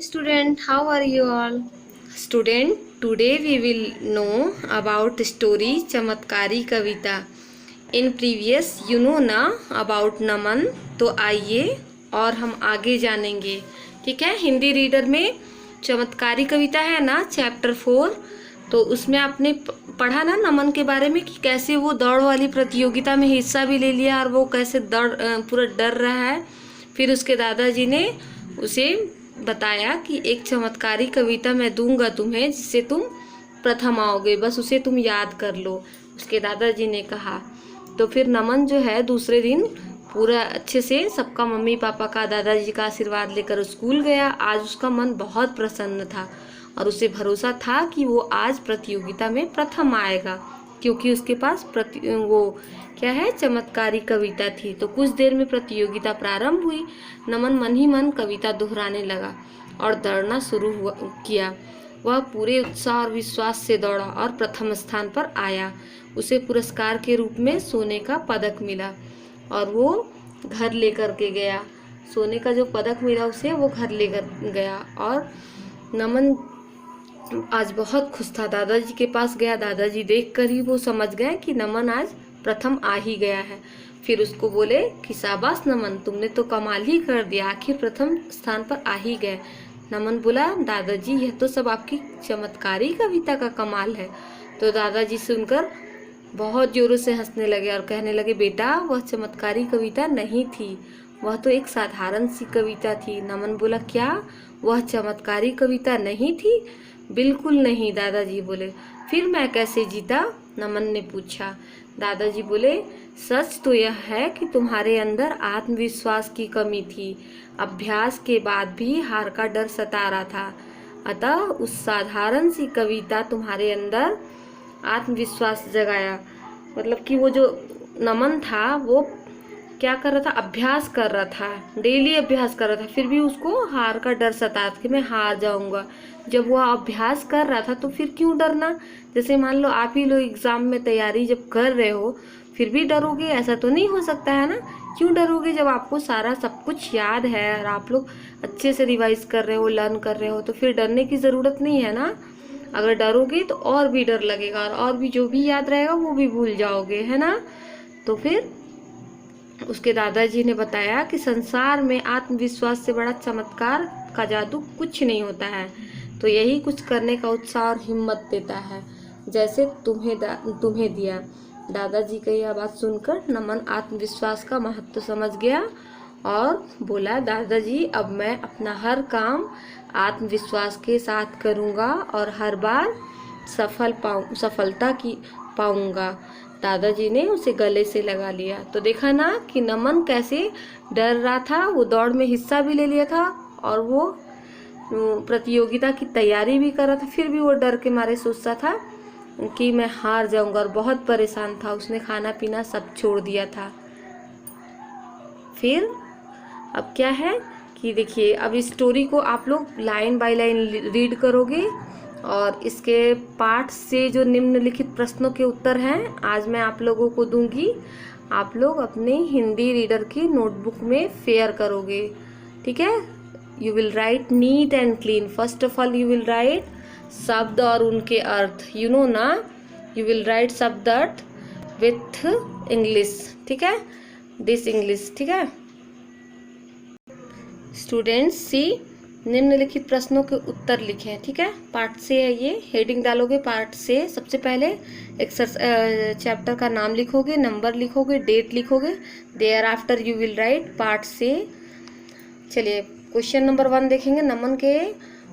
student, how are you all? Student, today we will know about story चमत्कारी कविता. In previous you know ना about नमन, तो आइए और हम आगे जानेंगे. ठीक है, हिंदी रीडर में चमत्कारी कविता है ना चैप्टर 4, तो उसमें आपने पढ़ा ना नमन के बारे में कि कैसे वो दौड़ वाली प्रतियोगिता में हिस्सा भी ले लिया और वो कैसे पूरा डर रहा है. फिर उसके दादाजी ने उसे बताया कि एक चमत्कारी कविता मैं दूंगा तुम्हें जिससे तुम प्रथम आओगे, बस उसे तुम याद कर लो, उसके दादाजी ने कहा. तो फिर नमन जो है दूसरे दिन पूरा अच्छे से सबका मम्मी पापा का दादाजी का आशीर्वाद लेकर स्कूल गया. आज उसका मन बहुत प्रसन्न था और उसे भरोसा था कि वो आज प्रतियोगिता में प्रथम आएगा, क्योंकि उसके पास वो क्या है चमत्कारी कविता थी. तो कुछ देर में प्रतियोगिता प्रारंभ हुई. नमन मन ही मन कविता दोहराने लगा और दौड़ना शुरू किया. वह पूरे उत्साह और विश्वास से दौड़ा और प्रथम स्थान पर आया. उसे पुरस्कार के रूप में सोने का पदक मिला और वो घर लेकर के गया. सोने का जो पदक मिला उसे वो घर लेकर गया और नमन आज बहुत खुश था. दादाजी के पास गया. दादाजी देखकर ही वो समझ गए कि नमन आज प्रथम आ ही गया है. फिर उसको बोले कि शाबाश नमन, तुमने तो कमाल ही कर दिया, आखिर प्रथम स्थान पर आ ही गए. नमन बोला, दादाजी यह तो सब आपकी चमत्कारी कविता का कमाल है. तो दादाजी सुनकर बहुत जोरों से हंसने लगे और कहने लगे, बेटा वह चमत्कारी कविता नहीं थी, वह तो एक साधारण सी कविता थी. नमन बोला, क्या वह चमत्कारी कविता नहीं थी? बिल्कुल नहीं, दादाजी बोले. फिर मैं कैसे जीता? नमन ने पूछा. दादाजी बोले, सच तो यह है कि तुम्हारे अंदर आत्मविश्वास की कमी थी. अभ्यास के बाद भी हार का डर सता रहा था, अतः उस साधारण सी कविता तुम्हारे अंदर आत्मविश्वास जगाया. मतलब कि वो जो नमन था वो क्या कर रहा था, अभ्यास कर रहा था, डेली अभ्यास कर रहा था, फिर भी उसको हार का डर सता था कि मैं हार जाऊंगा. जब वह अभ्यास कर रहा था तो फिर क्यों डरना. जैसे मान लो आप ही लोग एग्जाम में तैयारी जब कर रहे हो फिर भी डरोगे, ऐसा तो नहीं हो सकता है ना. क्यों डरोगे जब आपको सारा सब कुछ याद है और आप लोग अच्छे से रिवाइज कर रहे हो, लर्न कर रहे हो, तो फिर डरने की ज़रूरत नहीं है ना. अगर डरोगे तो और भी डर लगेगा और भी जो भी याद रहेगा वो भी भूल जाओगे, है ना. तो फिर उसके दादाजी ने बताया कि संसार में आत्मविश्वास से बड़ा चमत्कार का जादू कुछ नहीं होता है. तो यही कुछ करने का उत्साह और हिम्मत देता है, जैसे तुम्हें दिया. दादाजी की यह बात सुनकर नमन आत्मविश्वास का महत्व समझ गया और बोला, दादाजी अब मैं अपना हर काम आत्मविश्वास के साथ करूँगा और हर बार सफलता की पाऊँगा. दादाजी ने उसे गले से लगा लिया. तो देखा ना कि नमन कैसे डर रहा था, वो दौड़ में हिस्सा भी ले लिया था और वो प्रतियोगिता की तैयारी भी कर रहा था, फिर भी वो डर के मारे सोचता था कि मैं हार जाऊंगा और बहुत परेशान था. उसने खाना पीना सब छोड़ दिया था. फिर अब क्या है कि देखिए, अब इस स्टोरी को आप लोग लाइन बाय लाइन रीड करोगे और इसके पाठ से जो निम्नलिखित प्रश्नों के उत्तर हैं आज मैं आप लोगों को दूंगी. आप लोग अपने हिंदी रीडर की नोटबुक में फेयर करोगे. ठीक है, you will right neat and clean. First of all you will right शब्द और उनके अर्थ. यू नो ना, यू विल राइट शब्द अर्थ विथ इंग्लिश. ठीक है, दिस इंग्लिश. ठीक है स्टूडेंट्स, सी निम्नलिखित प्रश्नों के उत्तर लिखें. ठीक है, पार्ट से है ये, हेडिंग डालोगे पार्ट से. सबसे पहले चैप्टर का नाम लिखोगे, नंबर लिखोगे, डेट लिखोगे. Thereafter you will write part से. चलिए क्वेश्चन नंबर 1 देखेंगे. नमन के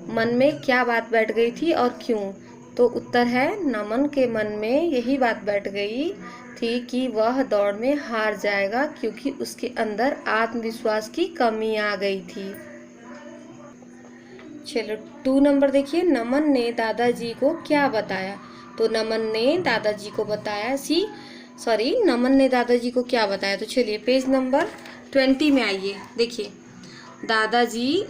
मन में क्या बात बैठ गई थी और क्यों? तो उत्तर है, नमन के मन में यही बात बैठ गई थी कि वह दौड़ में हार जाएगा क्योंकि उसके अंदर आत्मविश्वास की कमी आ गई थी. चलो 2 नंबर देखिए. नमन ने दादाजी को क्या बताया? तो नमन ने दादाजी को बताया नमन ने दादाजी को क्या बताया. तो चलिए पेज नंबर 20 में आइए. देखिए,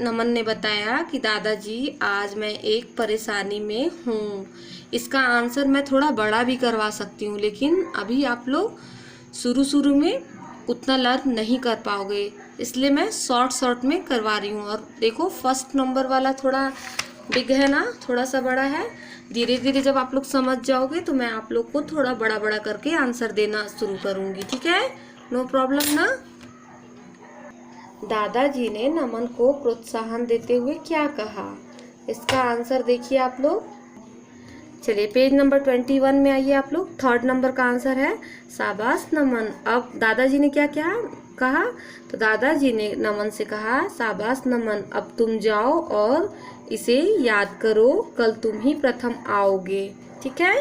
नमन ने बताया कि दादाजी आज मैं एक परेशानी में हूँ. इसका आंसर मैं थोड़ा बड़ा भी करवा सकती हूँ, लेकिन अभी आप लोग शुरू में उतना लर्न नहीं कर पाओगे. इसलिए मैं शॉर्ट में करवा रही हूँ। और देखो फर्स्ट नंबर वाला थोड़ा बिग है ना, थोड़ा सा बड़ा है। धीरे धीरे जब आप लोग समझ जाओगे तो मैं आप लोग को थोड़ा बड़ा बड़ा करके आंसर देना शुरू करूँगी, ठीक है? नो प्रॉब्लम ना। दादाजी ने नमन को प्रोत्साहन देते हुए क्या कहा? इसका आंसर देखिए आप लोग। चलिए पेज नंबर 21 में आइए आप लोग। थर्ड नंबर का आंसर है शाबाश नमन। अब दादाजी ने क्या क्या कहा? तो दादाजी ने नमन से कहा शाबाश नमन, अब तुम जाओ और इसे याद करो, कल तुम ही प्रथम आओगे, ठीक है?